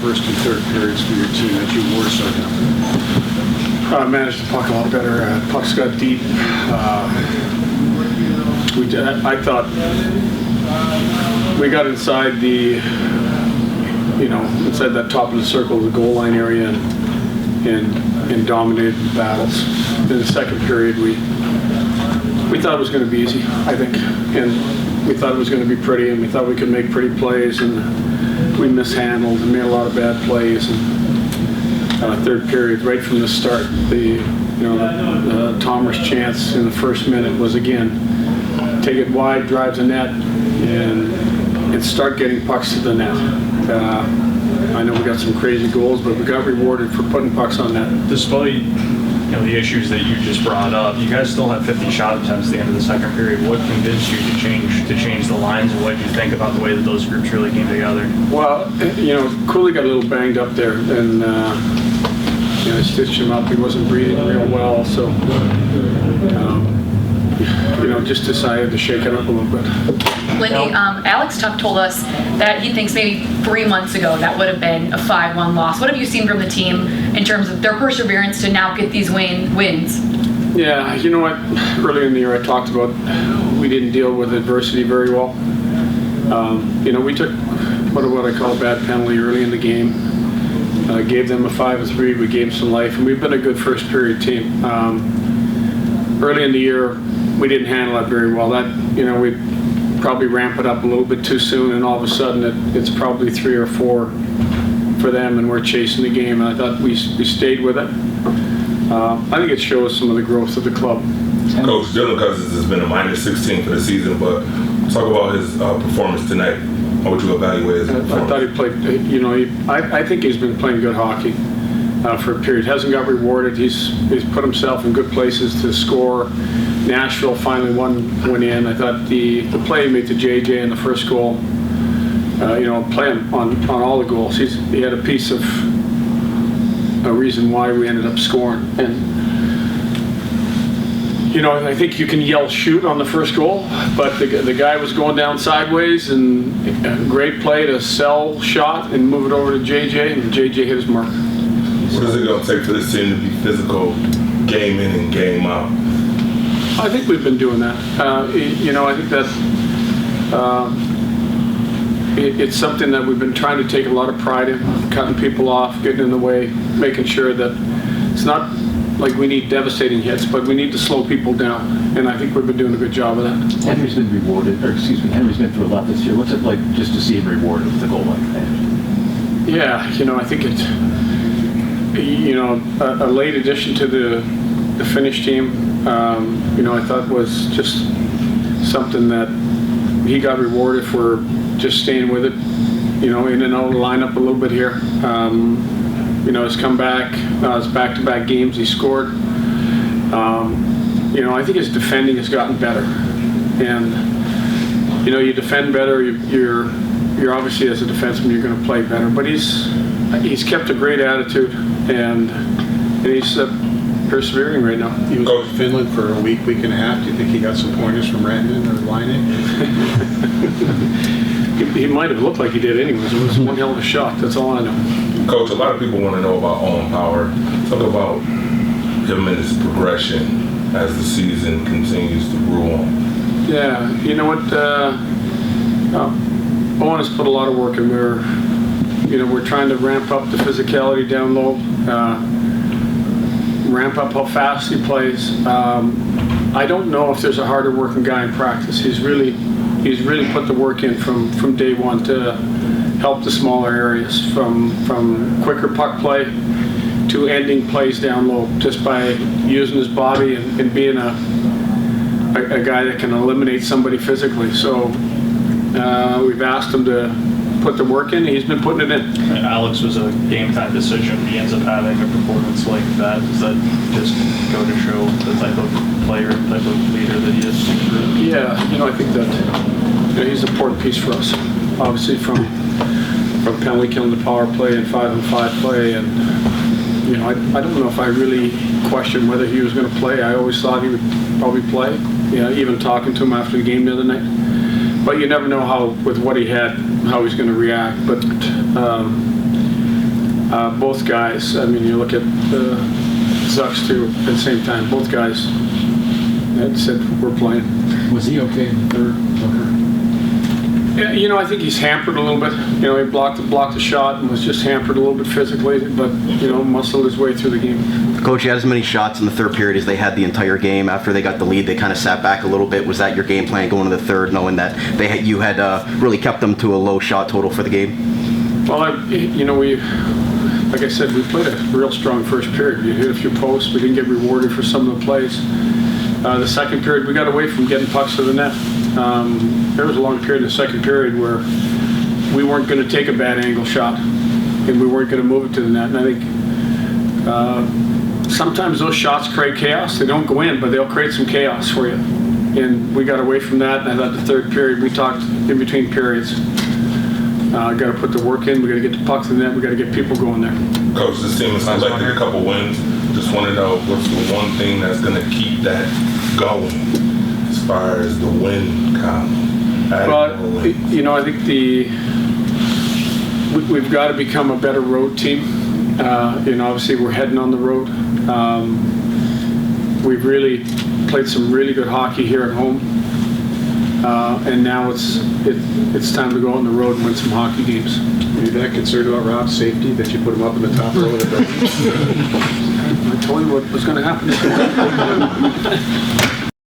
first and third periods for your team that you were starting up? Managed the puck a lot better. Pucks got deep. I thought we got inside inside that top of the circle, the goal line area, and dominated the battles. In the second period, we thought it was going to be easy, I think, and we thought it was going to be pretty, and we thought we could make pretty plays, and we mishandled and made a lot of bad plays. And third period, right from the start, the Thomas chance in the first minute was again take it wide, drive the net, and start getting pucks to the net. I know we got some crazy goals, but we got rewarded for putting pucks on net. Despite the issues that you just brought up, you guys still had 50 shot attempts at the end of the second period. What convinced you to change the lines, and what did you think about the way that those groups really came together? Well, Cooley got a little banged up there, and I stitched him up. He wasn't breathing real well, so just decided to shake it up a little bit. Lindy, Alex Tuck told us that he thinks maybe 3 months ago that would have been a 5-1 loss. What have you seen from the team in terms of their perseverance to now get these wins? Yeah, you know what? Earlier in the year I talked about we didn't deal with adversity very well. We took what I call a bad penalty early in the game. Gave them a 5-3. We gave them some life, and we've been a good first period team. Early in the year, we didn't handle that very well. We probably ramp it up a little bit too soon, and all of a sudden it's probably 3 or 4 for them, and we're chasing the game. And I thought we stayed with it. I think it shows some of the growth of the club. Coach, Dylan Cousins has been a -16 for the season, but talk about his performance tonight. How would you evaluate his performance? I thought he played. I think he's been playing good hockey for a period. Hasn't got rewarded. He's put himself in good places to score. Nashville finally went in. I thought the play he made to JJ in the first goal. Play him on all the goals. He had a piece of a reason why we ended up scoring. And I think you can yell shoot on the first goal, but the guy was going down sideways, and a great play to sell shot and move it over to JJ, and JJ hit his mark. What is it going to take for this team to be physical, game in and game out? I think we've been doing that. I think that it's something that we've been trying to take a lot of pride in, cutting people off, getting in the way, making sure that it's not like we need devastating hits, but we need to slow people down, and I think we've been doing a good job of that. Henry's been through a lot this year. What's it like just to see him rewarded with a goal like that? Yeah, I think it's a late addition to the Finnish team. I thought was just something that he got rewarded for just staying with it, in and out of the lineup a little bit here. He's come back, his back-to-back games he scored. I think his defending has gotten better. And, you defend better, you're obviously as a defenseman you're going to play better. But he's kept a great attitude, and he's persevering right now. He was in Finland for a week and a half. Do you think he got some pointers from Rantanen or Laine? He might have looked like he did anyways. It was one hell of a shot. That's all I know. Coach, a lot of people want to know about Owen Power. Talk about him and his progression as the season continues to brew on. Yeah, you know what? Owen has put a lot of work in. We're trying to ramp up the physicality down low. Ramp up how fast he plays. I don't know if there's a harder working guy in practice. He's really put the work in from day one to help the smaller areas, from quicker puck play to ending plays down low, just by using his body and being a guy that can eliminate somebody physically. So we've asked him to put the work in. He's been putting it in. Alex was a game-time decision. He ends up having a performance like that. Does that just go to show the type of player, type of leader that he is? Yeah, I think that he's an important piece for us. Obviously, from penalty killing to power play and 5-on-5 play, and I don't know if I really questioned whether he was going to play. I always thought he would probably play. Even talking to him after the game the other night. But you never know with what he had, how he's going to react. But both guys, I mean, you look at the Ducks too, at the same time, both guys had said, we're playing. Was he okay in the third, Tucker? Yeah, you know, I think he's hampered a little bit. You know, he blocked the shot and was just hampered a little bit physically, but, you know, muscled his way through the game. Coach, you had as many shots in the third period as they had the entire game. After they got the lead, they kind of sat back a little bit. Was that your game plan going to the third, knowing that you had really kept them to a low shot total for the game? Well, you know, like I said, we played a real strong first period. We hit a few posts. We didn't get rewarded for some of the plays. The second period, we got away from getting pucks to the net. There was a long period in the second period where we weren't going to take a bad angle shot, and we weren't going to move it to the net. And I think sometimes those shots create chaos. They don't go in, but they'll create some chaos for you. And we got away from that. And I thought the third period, we talked in between periods. Got to put the work in. We got to get the puck to the net. We got to get people going there. Coach, this team has collected a couple wins. Just wanted to know what's the one thing that's going to keep that going as far as the win column. Well, you know, I think we've got to become a better road team. You know, obviously we're heading on the road. We've really played some really good hockey here at home, and now it's time to go on the road and win some hockey games. Are you that concerned about Rob's safety that you put him up in the top row of the building? I told you what was going to happen.